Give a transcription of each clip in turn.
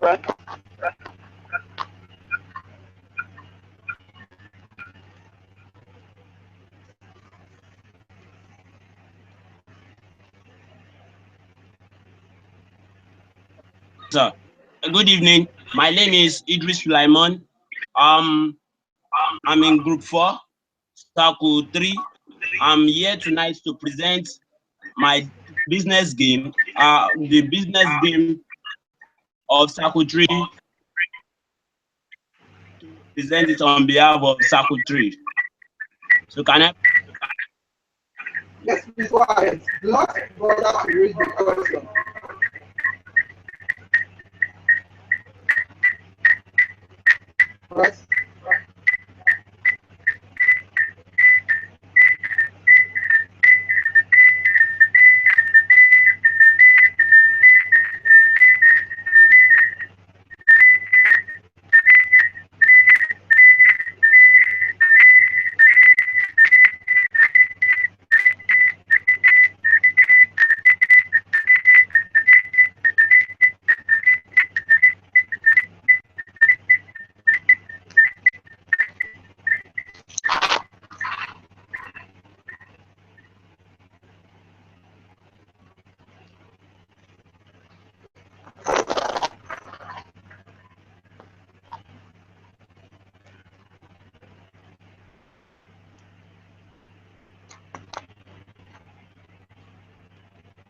Right. Sir, good evening. My name is Idris Sulaiman. Um, I'm in Group 4, Circle 3. I'm here tonight to present my business game, the business game of Circle 3, present it on behalf of Circle 3. So can I? Yes, please go ahead. Do not bother to read the question. Right.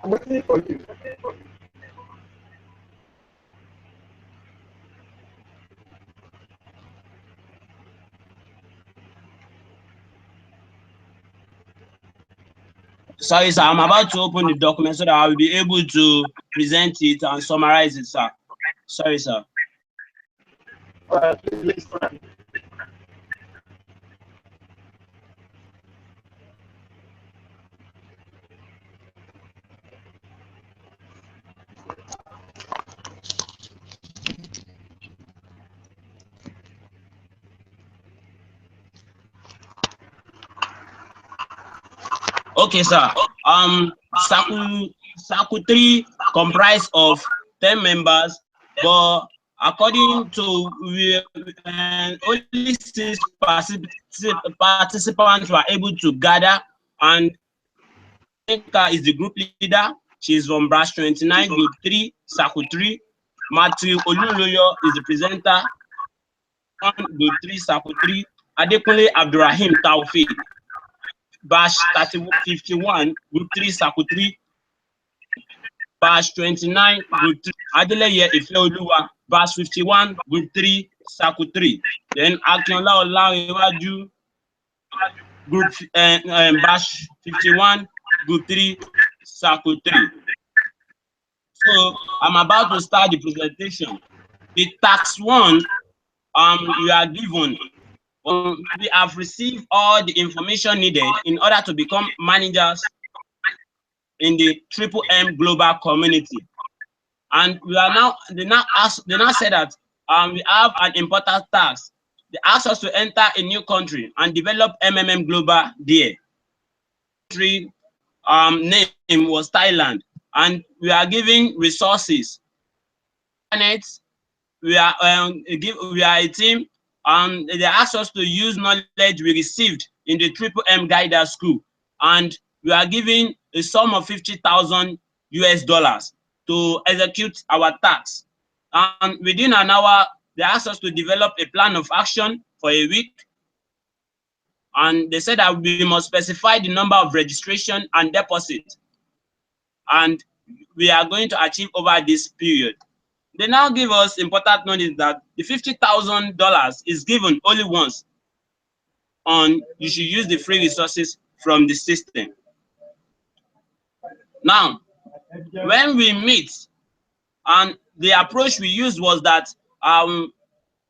I'm waiting for you. Sorry, sir. I'm about to open the document so that I will be able to present it and summarize it, sir. Sorry, sir. All right, please listen. Okay, sir. Circle 3 comprised of 10 members, but according to only 6 participants were able to gather, and Nneka is the group leader. She's from Branch 29, Group 3, Circle 3. Matthew Olunloyo is the presenter, Group 3, Circle 3. Adekunle Abdurrahim Taufik, Batch 51, Group 3, Circle 3. Batch 29, Group 3. Adeleye Ifeoluwa, Batch 51, Group 3, Circle 3. Then Akinola Olarewaju, Group Batch 51, Group 3, Circle 3. So I'm about to start the presentation. The task 1, you are given. We have received all the information needed in order to become managers in the Triple M global community. And we are now, they now say that we have an important task. They ask us to enter a new country and develop MMM Global there. Country name was Thailand, and we are giving resources. We are a team, and they asked us to use knowledge we received in the Triple M Guider School, and we are giving a sum of $50,000 to execute our tasks. And within an hour, they asked us to develop a plan of action for a week, and they said that we must specify the number of registration and deposit, and we are going to achieve over this period. They now give us important notice that the $50,000 is given only once, and you should use the free resources from the system. Now, when we meet, and the approach we used was that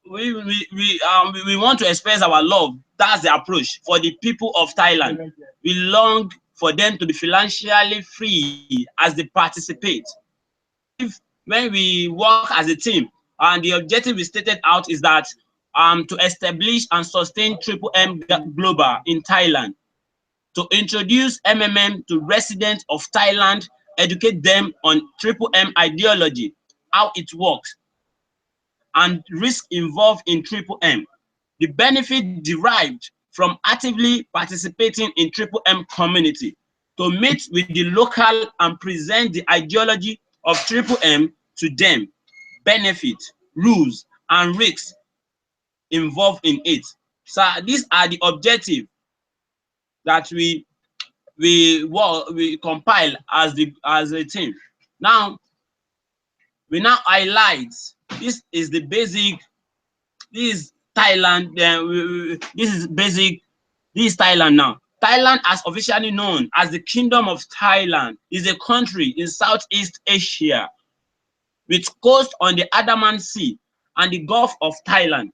we want to express our love. That's the approach for the people of Thailand. We long for them to be financially free as they participate. When we work as a team, and the objective we stated out is that to establish and sustain Triple M Global in Thailand, to introduce MMM to residents of Thailand educate them on Triple M ideology, how it works, and risk involved in Triple M. The benefit derived from actively participating in Triple M community to meet with the local and present the ideology of Triple M to them, benefit, rules, and risks involved in it. So these are the objectives that we compile as a team. Now we now highlight, this is the basic, this is Thailand, this is basic, this is Thailand now. Thailand, as officially known as the Kingdom of Thailand, is a country in Southeast Asia with coast on the Andaman Sea and the Gulf of Thailand.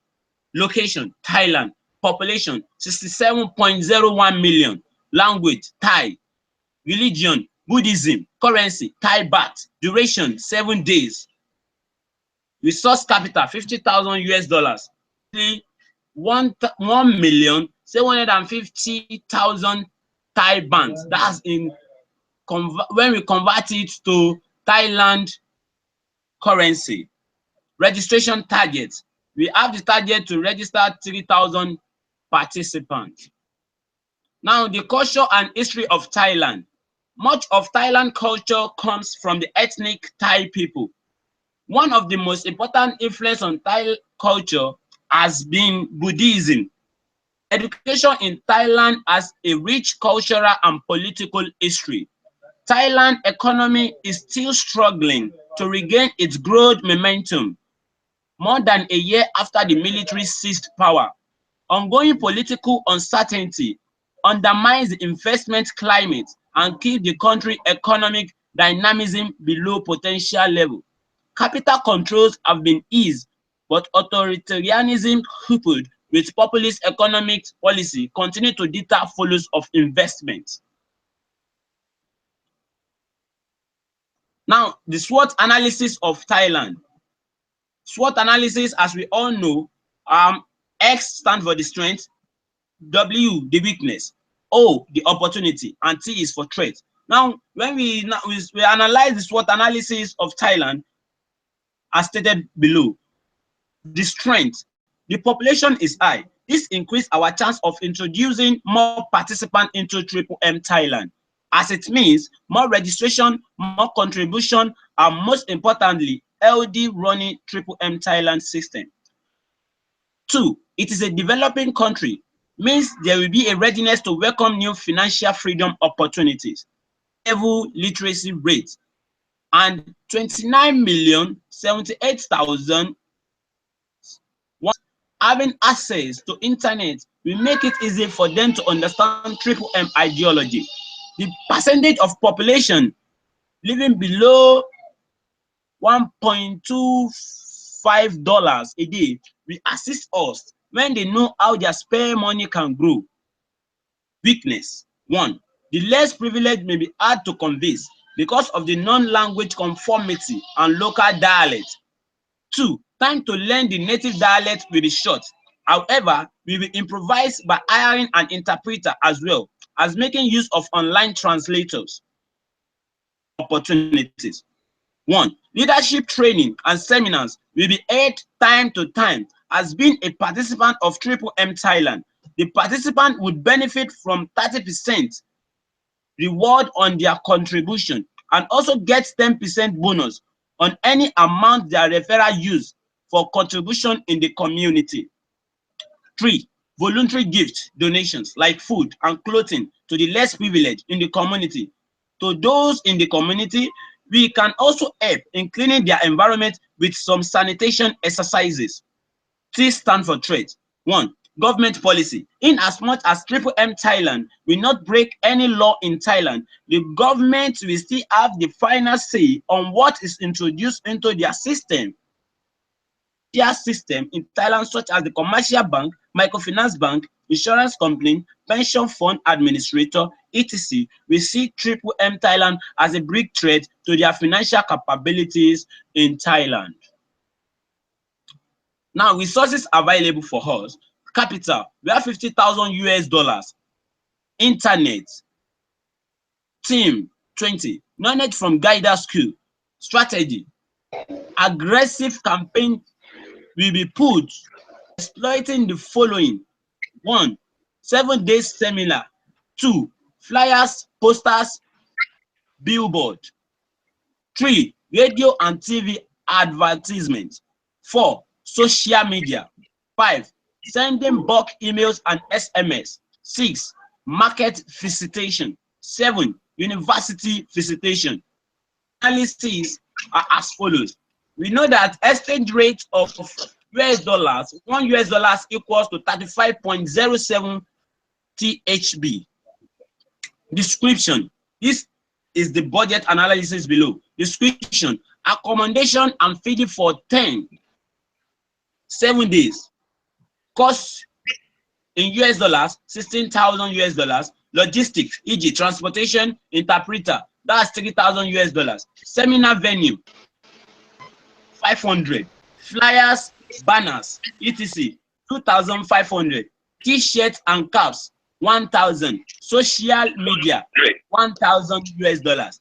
Location, Thailand. Population, 67.01 million. Language, Thai. Religion, Buddhism. Currency, Thai baht. Duration, 7 days. Resource capital, 50,000 US dollars. 1,750,000 Thai baht. That's in when we convert it to Thailand currency. Registration target. We have the target to register 3,000 participants. Now, the culture and history of Thailand. Much of Thailand culture comes from the ethnic Thai people. One of the most important influence on Thai culture has been Buddhism. Education in Thailand has a rich cultural and political history. Thailand economy is still struggling to regain its growth momentum more than a year after the military seized power. Ongoing political uncertainty undermines the investment climate and keeps the country's economic dynamism below potential level. Capital controls have been eased, but authoritarianism coupled with populist economic policy continue to deter flows of investment. Now, the SWOT analysis of Thailand. SWOT analysis, as we all know, X stands for the strength, W the weakness, O the opportunity, and T is for threat. Now, when we analyze the SWOT analysis of Thailand, as stated below, the strength, the population is high. This increases our chance of introducing more participants into Triple M Thailand, as it means more registration, more contribution, and most importantly, LD running Triple M Thailand system. 2, it is a developing country, means there will be a readiness to welcome new financial freedom opportunities. Level literacy rate, and 29,078,000 having access to internet will make it easy for them to understand Triple M ideology. The percentage of population living below $1.25 a day will assist us when they know how their spare money can grow. Weakness. 1, the less privileged may be hard to convince because of the non-language conformity and local dialect. 2, time to learn the native dialect will be short. However, we will improvise by hiring an interpreter as well as making use of online translators. Opportunities. 1, leadership training and seminars will be held time to time. As being a participant of Triple M Thailand, the participant would benefit from 30% reward on their contribution and also get 10% bonus on any amount their referral use for contribution in the community. 3, voluntary gift donations like food and clothing to the less privileged in the community. To those in the community, we can also help in cleaning their environment with some sanitation exercises. T stand for threat. 1, government policy. In as much as Triple M Thailand will not break any law in Thailand, the government will still have the final say on what is introduced into their system. Their system in Thailand, such as the commercial bank, microfinance bank, insurance company, pension fund administrator, etc., we see Triple M Thailand as a big threat to their financial capabilities in Thailand. Now, resources available for us. Capital, we have 50,000 US dollars. Internet. Team, 20. Knowledge from Guided School. Strategy. Aggressive campaign will be put exploiting the following. 1. 7 days seminar. 2. Flyers, posters, billboard. 3. Radio and TV advertisement. 4. Social media. 5. Sending bulk emails and SMS. 6. Market visitation. 7. University visitation. Analyses are as follows. We know that exchange rate of US dollars, $1 equals to 35.07 THB. Description. This is the budget analysis below. Description. Accommodation and feeding for 7 days. Cost in US dollars, 16,000 US dollars. Logistics, e.g. transportation, interpreter, that's 3,000 US dollars. Seminar venue, 500. Flyers, banners, etc. 2,500. T-shirts and caps, 1,000. Social media, 1,000 US dollars.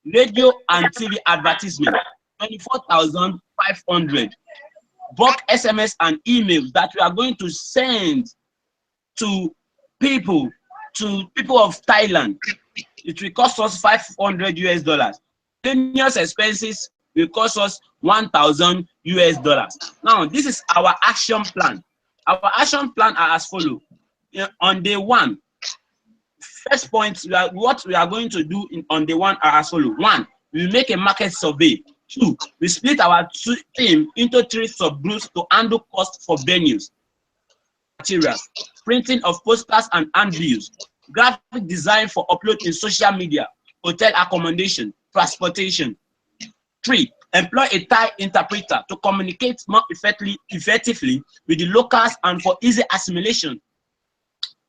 Radio and TV advertisement, 24,500. Bulk SMS and emails that we are going to send to people of Thailand. It will cost us 500 US dollars. Miscellaneous expenses will cost us 1,000 US dollars. Now, this is our action plan. Our action plan are as follows. On day 1, first point, what we are going to do on day 1 are as follows. 1, we will make a market survey. 2, we split our team into 3 subgroups to handle costs for venues, materials, printing of posters and handbills, graphic design for upload in social media, hotel accommodation, transportation. 3, employ a Thai interpreter to communicate more effectively with the locals and for easy assimilation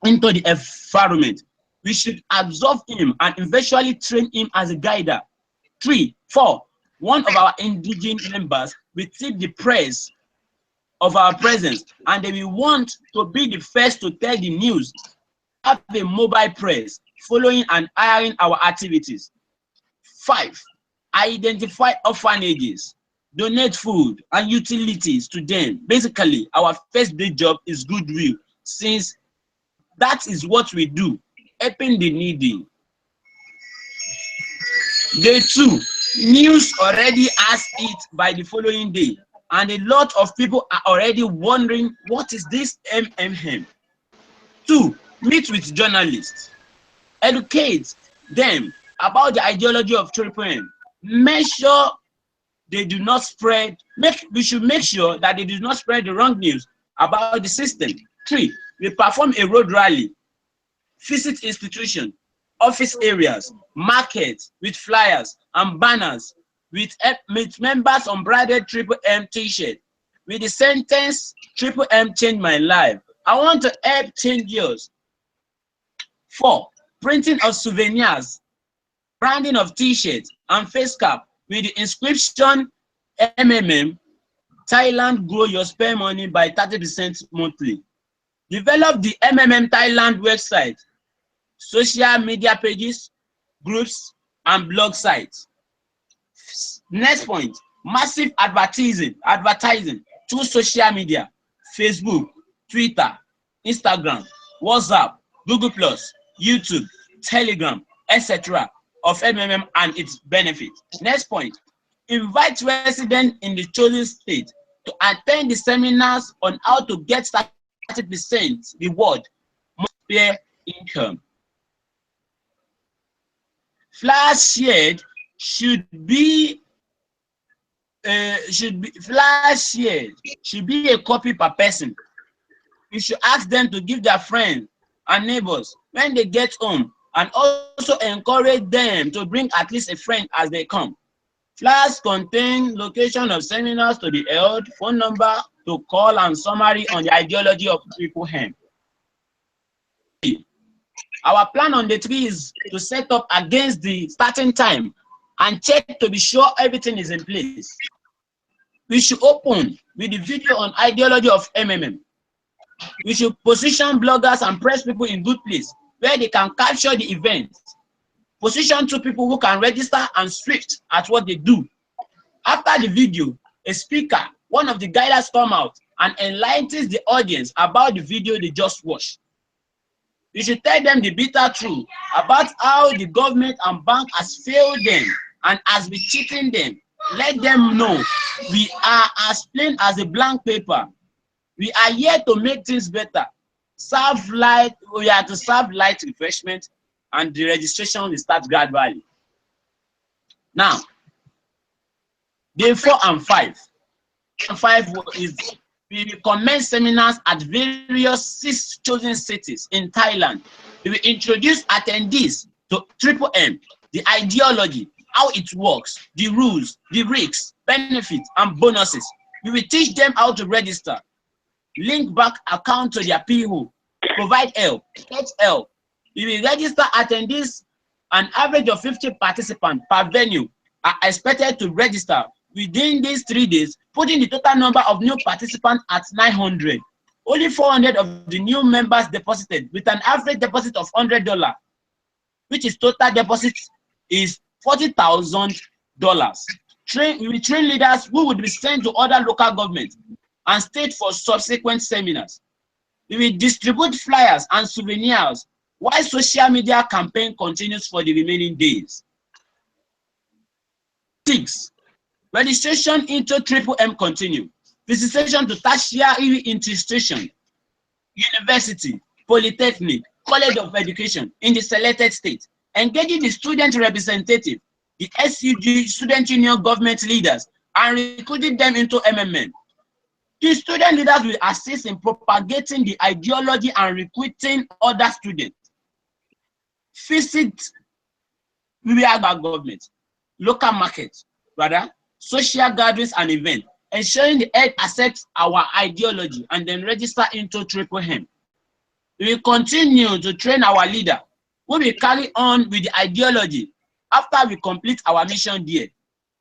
into the environment. We should absorb him and eventually train him as a guider. 4, one of our indigenous members will tip the press of our presence, and they will want to be the first to tell the news. Have a mobile press following and hiring our activities. 5, identify orphanages, donate food and utilities to them. Basically, our first day job is goodwill, since that is what we do, helping the needy. Day 2, news already has it by the following day, and a lot of people are already wondering, what is this MMM? 2, meet with journalists, educate them about the ideology of M. Make sure they do not spread, we should make sure that they do not spread the wrong news about the system. 3, we perform a road rally, visit institutions, office areas, markets with flyers and banners with members on branded M t-shirt with the sentence M changed my life. I want to help change yours. 4, printing of souvenirs, branding of t-shirts and face cap with the inscription MMM, Thailand grow your spare money by 30% monthly. Develop the MMM Thailand website, social media pages, groups, and blog sites. Next point, massive advertising through social media, Facebook, Twitter, Instagram, WhatsApp, Google+, YouTube, Telegram, etc. of MMM and its benefits. Next point, invite residents in the chosen state to attend the seminars on how to get 30% reward, spare income. Flash shared should be a copy per person. You should ask them to give their friends and neighbors when they get home, and also encourage them to bring at least a friend as they come. Flyers contain location of seminars to be held, phone number to call, and summary on the ideology of M. Our plan on day 3 is to set up against the starting time and check to be sure everything is in place. We should open with the video on ideology of MMM. We should position bloggers and press people in good place where they can capture the event. Position 2 people who can register and swift at what they do. After the video, a speaker, one of the guiders, come out and enlightens the audience about the video they just watched. You should tell them the bitter truth about how the government and bank has failed them and has been cheating them. Let them know we are as plain as a blank paper. We are here to make things better. Serve light, we are to serve light refreshment, and the registration will start gradually. Now, day 4 and 5. 5 is we will commence seminars at various 6 chosen cities in Thailand. We will introduce attendees to Triple M, the ideology, how it works, the rules, the risks, benefits, and bonuses. We will teach them how to register, link back account to their PO, provide help, get help. We will register attendees. An average of 50 participants per venue are expected to register within these 3 days, putting the total number of new participants at 900. Only 400 of the new members deposited, with an average deposit of $100, which is total deposit is $40,000. We will train leaders who would be sent to other local governments and state for subsequent seminars. We will distribute flyers and souvenirs while social media campaign continues for the remaining days. 6. Registration into Triple M continue. Visitation to tertiary institution, university, polytechnic, college of education in the selected state. Engaging the student representative, the SUG, student union government leaders, and recruiting them into MMN. The student leaders will assist in propagating the ideology and recruiting other students. Visit government, local markets, social gatherings and events, ensuring the head accepts our ideology and then register into Triple M. We will continue to train our leader, who will carry on with the ideology after we complete our mission there.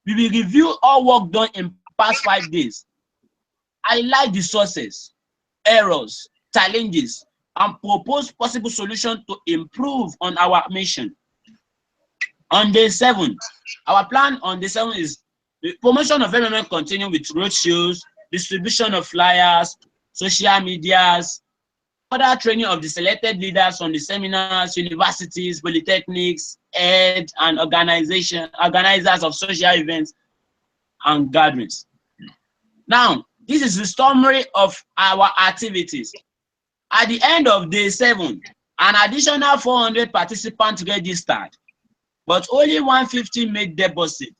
We will review all work done in past 5 days, highlight the sources, errors, challenges, and propose possible solutions to improve on our mission. On day 7, our plan on day 7 is the promotion of MMN continue with roadshows, distribution of flyers, social medias, further training of the selected leaders from the seminars, universities, polytechnics, heads, and organizers of social events and gatherings. Now, this is the summary of our activities. At the end of day 7, an additional 400 participants registered, but only 150 made deposit,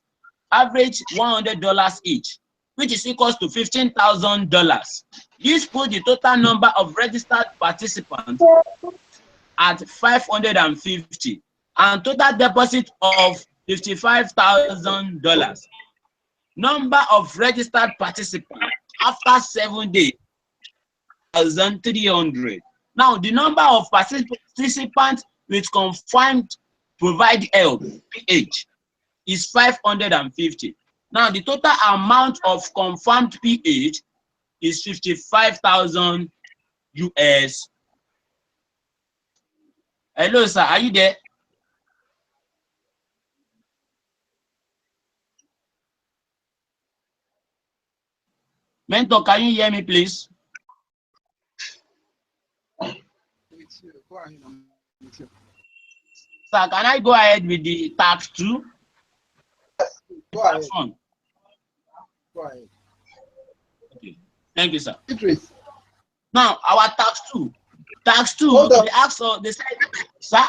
average $100 each, which is equals to $15,000. This put the total number of registered participants at 550 and total deposit of $55,000. Number of registered participants after 7 days, 1,300. Now, the number of participants with confirmed provide help, PH, is 550. Now, the total amount of confirmed PH is 55,000 US. Hello, sir. Are you there? Mentor, can you hear me, please? Sir, can I go ahead with the task 2? Yes, go ahead. Go ahead. Okay. Thank you, sir. Idris. Now, our task 2. Task 2, they asked, they said, sir?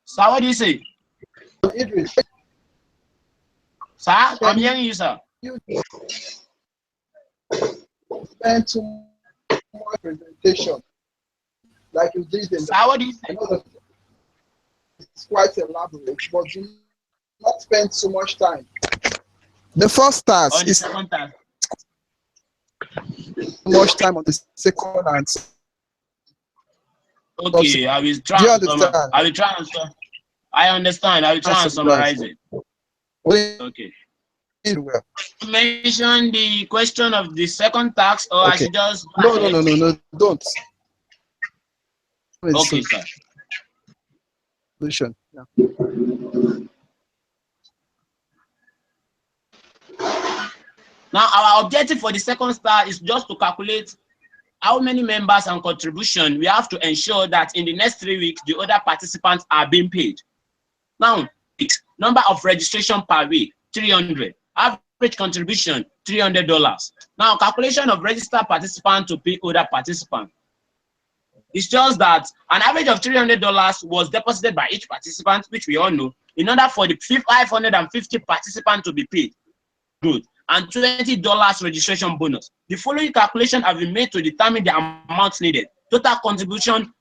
Sir, what do you say? Idris. Sir, I'm hearing you, sir. You spend too much presentation like you did in Sir, what do you say? I know that it's quite elaborate, but do not spend too much time. The first task is second task. Much time on the second and okay, I will try. Do you understand? I will try and I understand. I will try and summarize it. Okay. Well. Mention the question of the second task, or okay. I should just no, don't. Okay, sir. position. Yeah. Now, our objective for the second star is just to calculate how many members and contribution we have to ensure that in the next 3 weeks, the other participants are being paid. Now, number of registration per week, 300. Average contribution, $300. Now, calculation of registered participant to pay other participant. It shows that an average of $300 was deposited by each participant, which we all know, in order for the 550 participants to be paid. Good. And $20 registration bonus. The following calculation have been made to determine the amount needed. Total contribution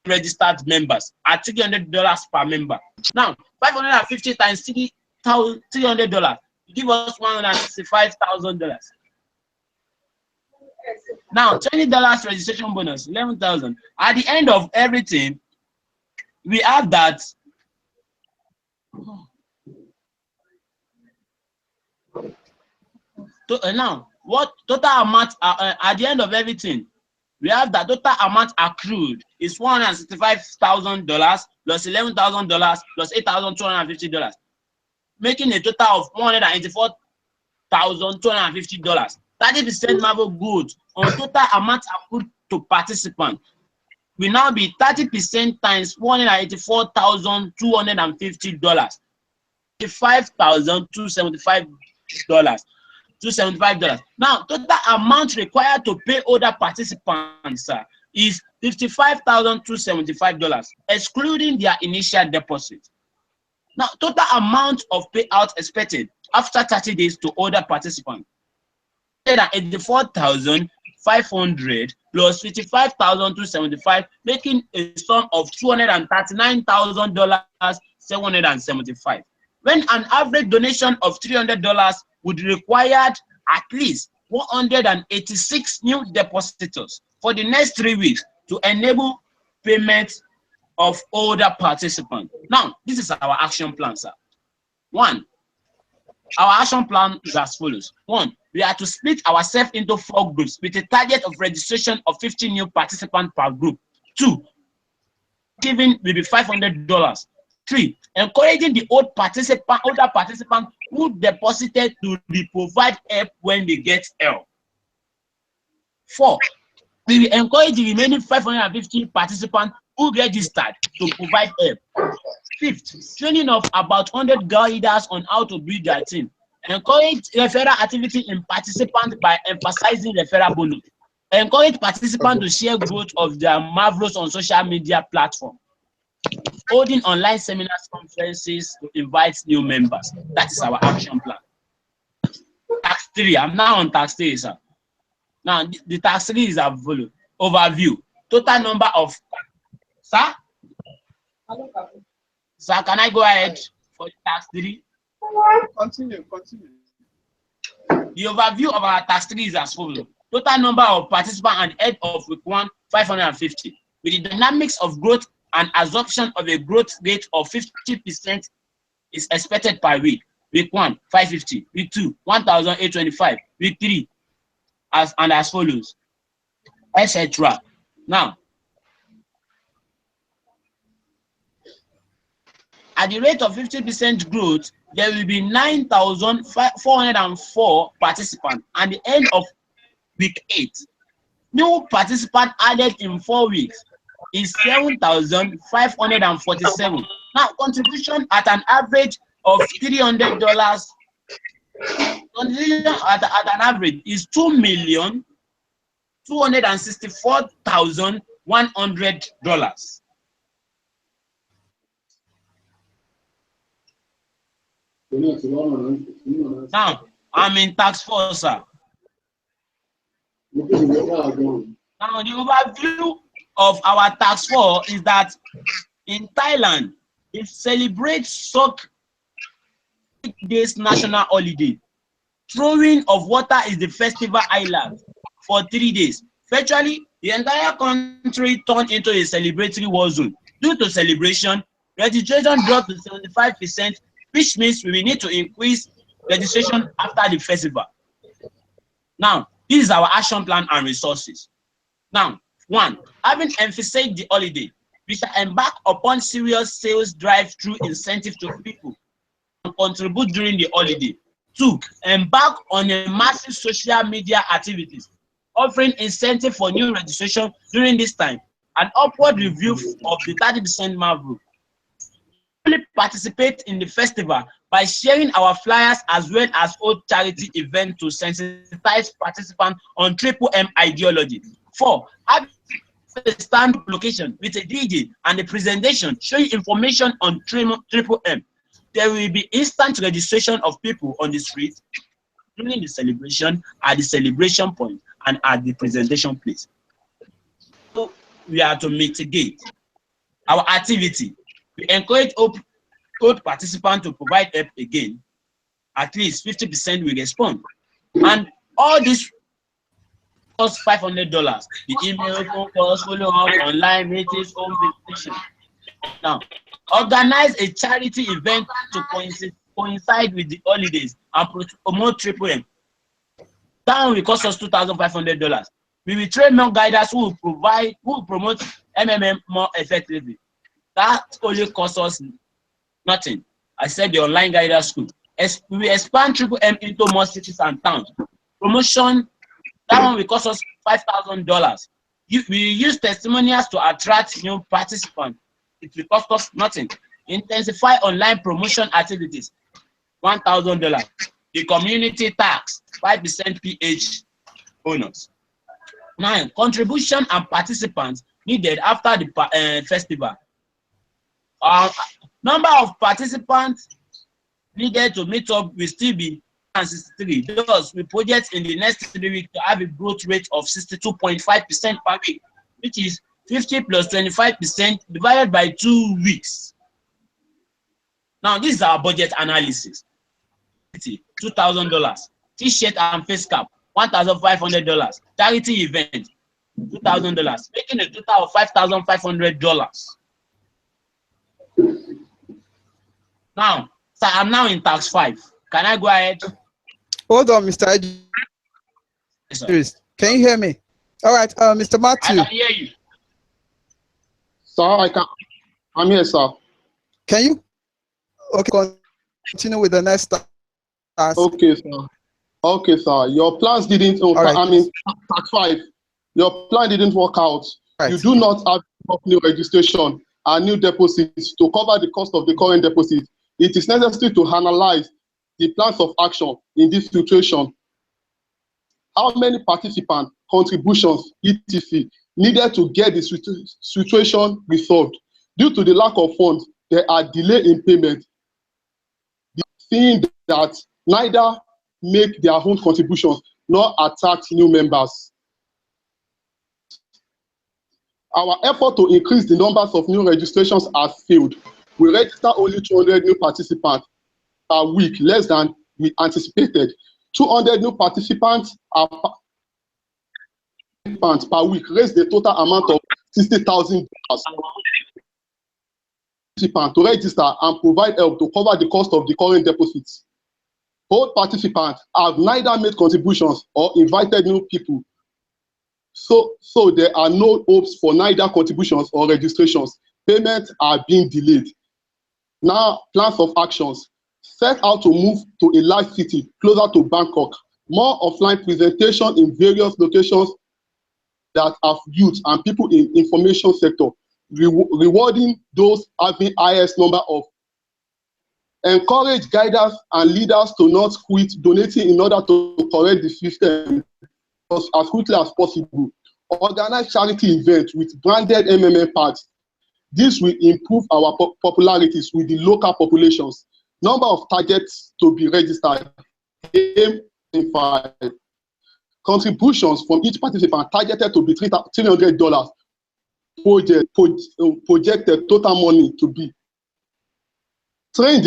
registered members at $300 per member. Now, 550 times $300 give us $165,000. Now, $20 registration bonus, $11,000. At the end of everything, we have that now what total amount at the end of everything, we have that total amount accrued is $165,000 plus $11,000 plus $8,250, making a total of $184,250. 30% Marvel goods on total amount accrued to participant will now be 30% times $184,250, $5,275. Now, total amount required to pay other participants is $55,275, excluding their initial deposit. Now, total amount of payout expected after 30 days to other participants, $84,500 plus $55,275, making a sum of $239,775. When an average donation of $300 would require at least 186 new depositors for the next 3 weeks to enable payment of older participants. Now, this is our action plan, sir. One, our action plan is as follows. One, we are to split ourselves into 4 groups with a target of registration of 50 new participants per group. 2, giving will be $500. 3, encouraging the older participants who deposited to provide help when they get help. 4, we will encourage the remaining 550 participants who registered to provide help. 5th, training of about 100 guiders on how to build their team. Encourage referral activity in participants by emphasizing referral bonus. Encourage participants to share growth of their marvels on social media platform. Holding online seminars, conferences to invite new members. That is our action plan. Tax 3. I'm now on tax 3, sir. Now, the tax 3 is a overview. Total number of... Sir? Sir, can I go ahead for the tax 3? Continue. The overview of our tax 3 is as follows. Total number of participants and head of week 1, 550. With the dynamics of growth and absorption of a growth rate of 50% is expected per week. Week 1, 550. Week 2, 1,825. Week 3, as follows, etc. Now, at the rate of 50% growth, there will be 9,404 participants at the end of week 8. New participants added in 4 weeks is 7,547. Now, contribution at an average of $300. Contribution at an average is $2,264,100. Now, I'm in tax 4, sir. Now, the overview of our tax 4 is that in Thailand, it celebrates Sok Days national holiday. Throwing of water is the festival island for 3 days. Virtually, the entire country turned into a celebratory war zone. Due to celebration, registration dropped to 75%, which means we will need to increase registration after the festival. Now, this is our action plan and resources. Now, 1, having emphasized the holiday, We shall embark upon serious sales drive through incentive to people and contribute during the holiday. 2, embark on a massive social media activities, offering incentive for new registration during this time, an upward review of the 30% mark group. Participate in the festival by sharing our flyers as well as old charity event to sensitize participants on Triple M ideology. 4, have a stand location with a DJ and a presentation showing information on Triple M. There will be instant registration of people on the street during the celebration, at the celebration point, and at the presentation place. So we are to mitigate our activity. We encourage old participants to provide help again. At least 50% will respond. And all this costs $500. The email, phone calls, follow-up, online meetings, home visitation. Now, organize a charity event to coincide with the holidays and promote Triple M. That will cost us $2,500. We will train more guiders who will promote MMM more effectively. That only costs us nothing. I said the online guidance school. We will expand Triple M into more cities and towns. Promotion, that one will cost us $5,000. We use testimonials to attract new participants. It will cost us nothing. Intensify online promotion activities, $1,000. The community tax, 5% PH bonus. 9, contribution and participants needed after the festival. Number of participants needed to meet up will still be 63. Thus, we project in the next 3 weeks to have a growth rate of 62.5% per week, which is 50 plus 25% divided by 2 weeks. Now, this is our budget analysis. $2,000. T-shirt and face cap, $1,500. Charity event, $2,000, making a total of $5,500. Now, so I'm now in tax 5. Can I go ahead? Hold on, Mr. Yes, can you hear me? All right, Mr. Matthew. I can hear you. Sir, I can. I'm here, sir. Can you? Okay, continue with the next task. Okay, sir. Okay, sir. Your plans didn't. Right. I mean, tax 5. Your plan didn't work out. Right. You do not have new registration and new deposits to cover the cost of the current deposit. It is necessary to analyze the plans of action in this situation. How many participant contributions, etc., needed to get the situation resolved? Due to the lack of funds, there are delays in payment. Seeing that neither make their own contributions nor attract new members. Our effort to increase the numbers of new registrations has failed. We register only 200 new participants per week, less than we anticipated. 200 new participants per week raise the total amount of $60,000 to register and provide help to cover the cost of the current deposits. Both participants have neither made contributions or invited new people. So there are no hopes for neither contributions or registrations. Payments are being delayed. Now, plans of actions. Set out to move to a large city closer to Bangkok. More offline presentation in various locations that have youth and people in information sector, rewarding those having highest number of. Encourage guiders and leaders to not quit donating in order to correct the system as quickly as possible. Organize charity events with branded MMM parts. This will improve our popularities with the local populations. Number of targets to be registered, aim 5. Contributions from each participant targeted to be $300. Projected total money to be. Train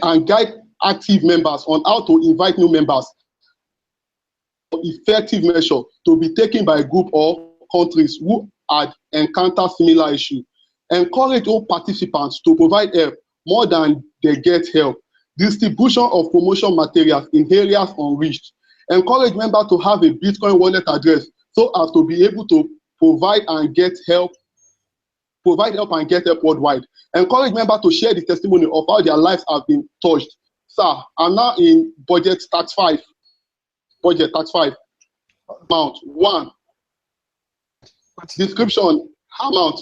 and guide active members on how to invite new members. Effective measure to be taken by a group or countries who had encountered similar issue. Encourage all participants to provide help more than they get help. Distribution of promotion materials in areas unreached. Encourage members to have a Bitcoin wallet address so as to be able to provide and get help provide help and get help worldwide. Encourage members to share the testimony of how their lives have been touched. Sir, I'm now in budget tax 5. Budget tax 5. Amount 1. Description amount.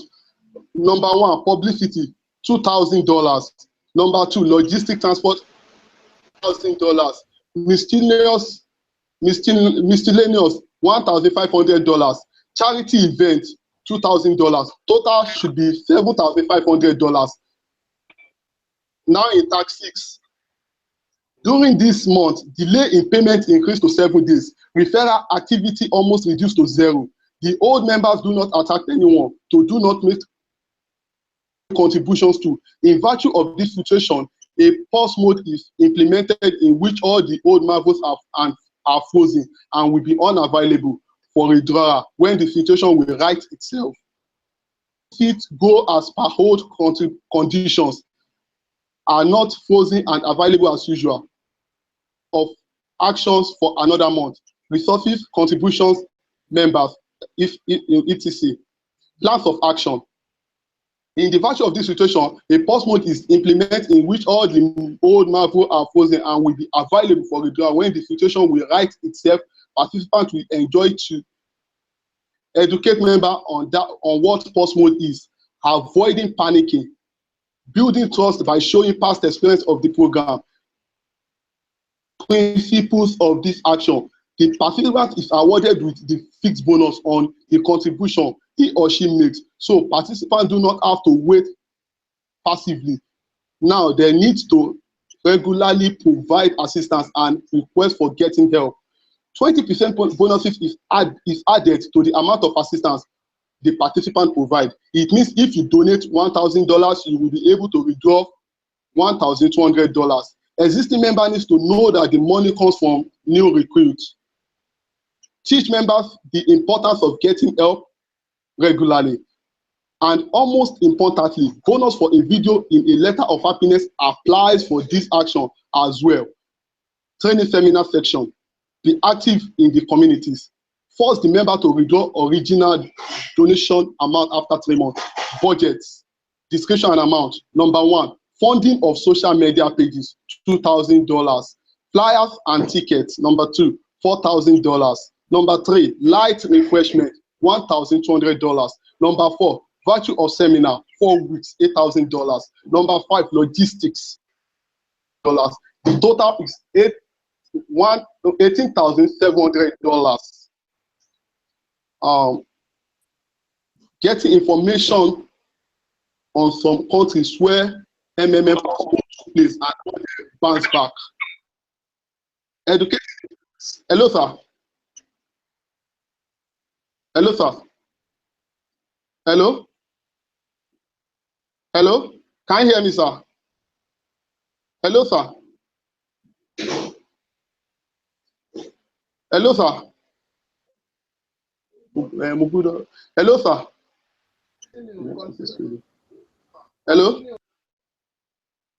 Number 1, publicity, $2,000. Number 2, logistic transport, $1,000. Miscellaneous, $1,500. Charity event, $2,000. Total should be $7,500. Now in tax 6. During this month, delay in payment increased to 7 days. Referral activity almost reduced to 0. The old members do not attack anyone to do not make contributions to. In virtue of this situation, a pause mode is implemented in which all the old marbles are frozen and will be unavailable for withdrawal when the situation will right itself. It go as per old conditions are not frozen and available as usual. Of actions for another month, resources, contributions, members, if etc. Plans of action. In the virtue of this situation, a pause mode is implemented in which all the old marbles are frozen and will be available for withdrawal when the situation will right itself. Participants will enjoy to educate members on what pause mode is, avoiding panicking, building trust by showing past experience of the program. Principles of this action. The participant is awarded with the fixed bonus on the contribution he or she makes. So participants do not have to wait passively. Now they need to regularly provide assistance and request for getting help. 20% bonuses is added to the amount of assistance the participant provide. It means if you donate $1,000, you will be able to withdraw $1,200. Existing member needs to know that the money comes from new recruits. Teach members the importance of getting help regularly. And almost importantly, bonus for a video in a letter of happiness applies for this action as well. Training seminar section. Be active in the communities. Force the member to withdraw original donation amount after 3 months. Budgets. Description and amount. Number 1, funding of social media pages, $2,000. Flyers and tickets. Number 2, $4,000. Number 3, light refreshment, $1,200. Number 4, virtue of seminar, 4 weeks, $8,000. Number 5, logistics, $1,000. The total is $18,700. Getting information on some countries where MMM took place and bounce back. Education. Hello, sir. Hello, sir. Hello? Hello? Can you hear me, sir? Hello, sir. Hello, sir. Hello, sir. Hello?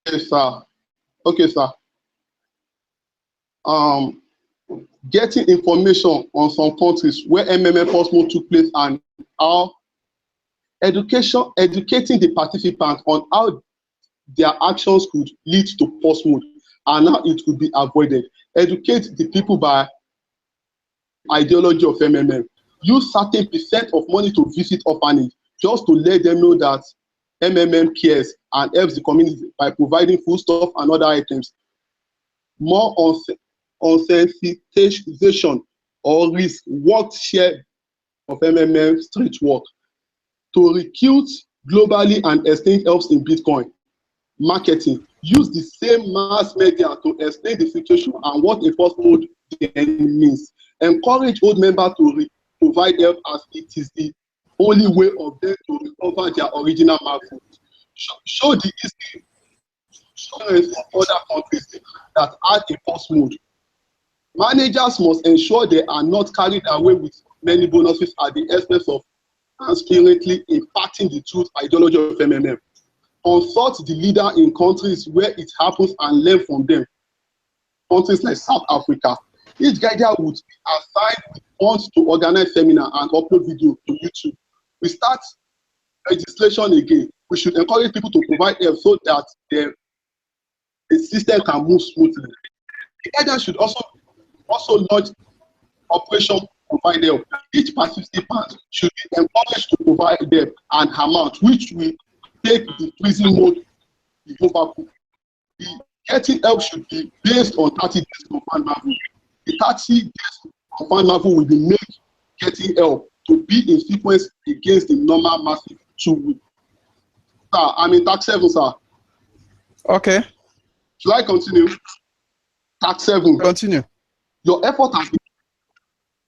Yes, sir. Okay, sir. Getting information on some countries where MMM pause mode took place and how educating the participants on how their actions could lead to pause mode and how it could be avoided. Educate the people by ideology of MMM. Use certain percent of money to visit orphanage just to let them know that MMM cares and helps the community by providing foodstuff and other items. More on sensitization or risk work share of MMM street work. To recruit globally and exchange helps in Bitcoin. Marketing. Use the same mass media to explain the situation and what a pause mode means. Encourage old members to provide help as it is the only way of them to recover their original market. Show the history of other countries that had a pause mode. Managers must ensure they are not carried away with many bonuses at the expense of transparently imparting the truth ideology of MMM. Consult the leader in countries where it happens and learn from them. Countries like South Africa. Each guardian would be assigned with funds to organize seminar and upload video to YouTube. We start legislation again. We should encourage people to provide help so that the system can move smoothly. The agent should also launch Operation Provide Help. Each participant should be encouraged to provide them an amount which will take the prison mode overcooked. The getting help should be based on 30 days confined marvel. The 30 days confined marvel will be made getting help to be in sequence against the normal massive 2 weeks. Sir, I'm in tax 7, sir. Okay. Should I continue? Tax 7. Continue. Your effort has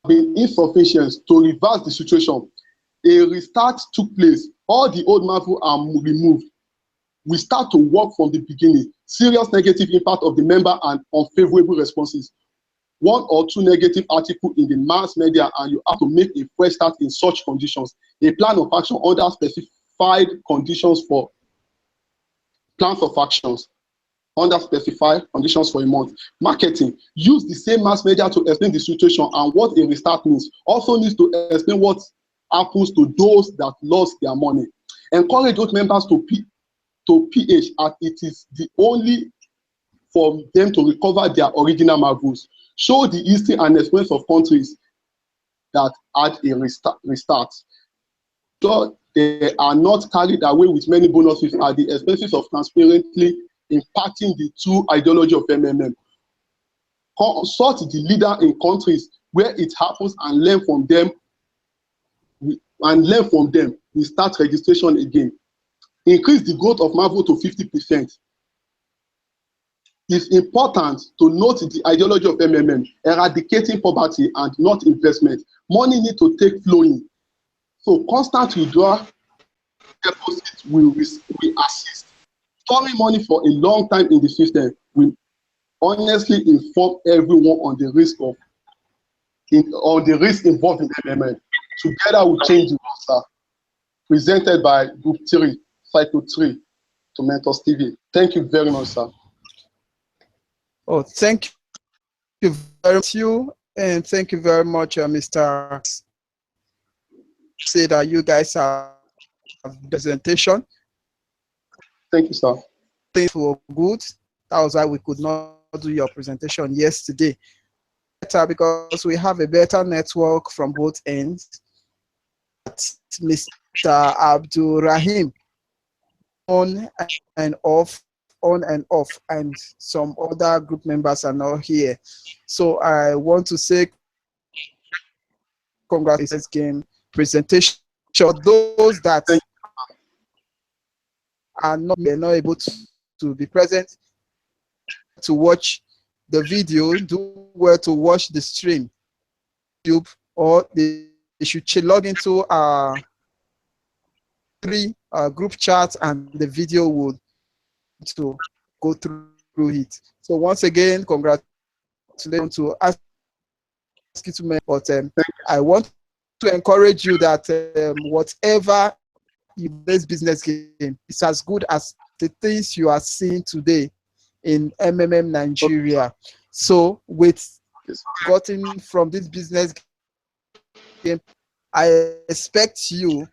been insufficient to reverse the situation. A restart took place. All the old marvel are removed. We start to work from the beginning. Serious negative impact of the member and unfavorable responses. 1 or 2 negative articles in the mass media, and you have to make a fresh start in such conditions. A plan of action under specified conditions for plans of actions under specified conditions for a month. Marketing. Use the same mass media to explain the situation and what a restart means. Also needs to explain what happens to those that lost their money. Encourage those members to PH as it is the only for them to recover their original marvels. Show the history and experience of countries that had a restart. So they are not carried away with many bonuses at the expenses of transparently impacting the true ideology of MMM. Consult the leader in countries where it happens and learn from them. We start registration again. Increase the growth of Marvel to 50%. It's important to note the ideology of MMM, eradicating poverty and not investment. Money need to take flowing. So constant withdrawal deposits will assist. Storing money for a long time in the system will honestly inform everyone on the risk involved in MMM. Together we change the world, sir. Presented by Group 3, Cycle 3, to Mentors TV. Thank you very much, sir. Oh, thank you very much, and thank you very much, Mr. Say that you guys have presentation. Thank you, sir. Things were good. That was why we could not do your presentation yesterday. Better because we have a better network from both ends. Mr. Abdul Rahim on and off, and some other group members are not here. So I want to say congratulations game presentation. Those that are not able to be present to watch the video, do well to watch the stream, YouTube, or they should log into our group chat, and the video will to go through it. So once again, congratulations to ask you to make, but I want to encourage you that whatever this business game is as good as the things you are seeing today in MMM Nigeria. So with gotten from this business game, I expect you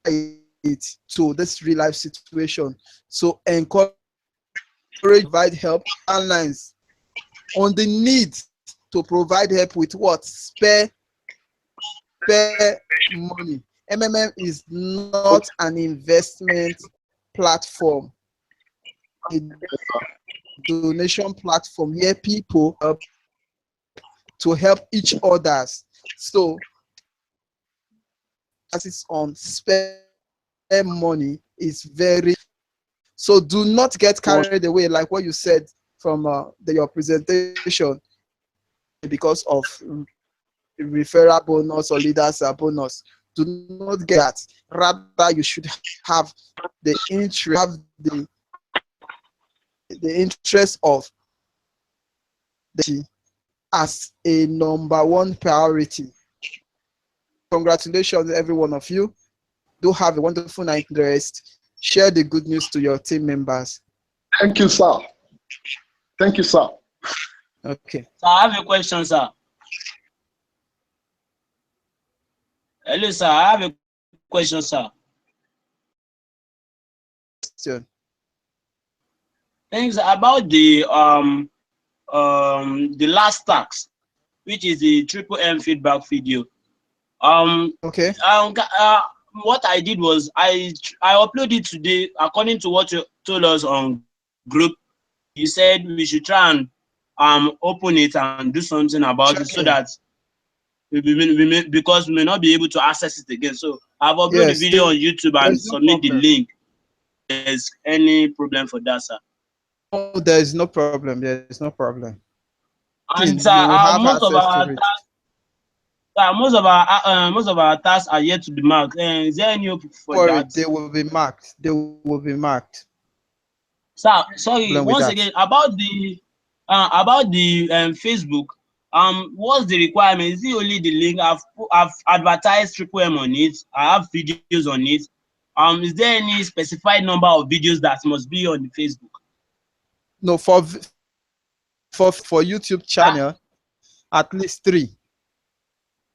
it to this real life situation. So encourage, provide help, lines on the need to provide help with what? Spare money. MMM is not an investment platform. A donation platform where people help to help each others. So as it's on spare money is very, so do not get carried away like what you said from your presentation because of referral bonus or leaders bonus. Do not get that. Rather, you should have the interest, the interest of the as a #1 priority. Congratulations, every one of you. Do have a wonderful night rest. Share the good news to your team members. Thank you, sir. Thank you, sir. Okay. So I have a question, sir. Hello, sir. I have a question, sir. Thanks. About the last tax, which is the Triple M feedback video. Okay. What I did was I uploaded today according to what you told us on group. You said we should try and open it and do something about it so that because we may not be able to access it again. So I've uploaded the video on YouTube and submit the link. If there's any problem for that, sir? No, there is no problem. There is no problem. And most of our tasks are yet to be marked. Is there any hope for that? They will be marked. They will be marked. Sir, sorry, once again about the Facebook. What's the requirement? Is it only the link? I've advertised Triple M on it. I have videos on it. Is there any specified number of videos that must be on the Facebook? No, for YouTube channel, at least 3.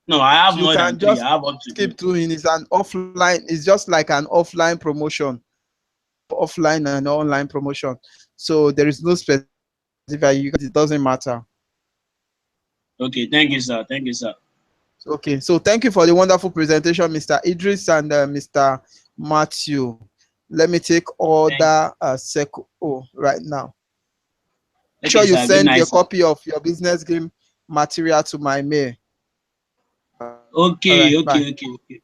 No, I have more than 3. I have up to keep doing. It's an offline. It's just like an offline promotion, offline and online promotion. So there is no specific. It doesn't matter. Okay, thank you, sir. Thank you, sir. Okay, so thank you for the wonderful presentation, Mr. Idris and Mr. Matthew. Let me take order right now. Make sure you send a copy of your business game material to my mail. Okay, right, okay.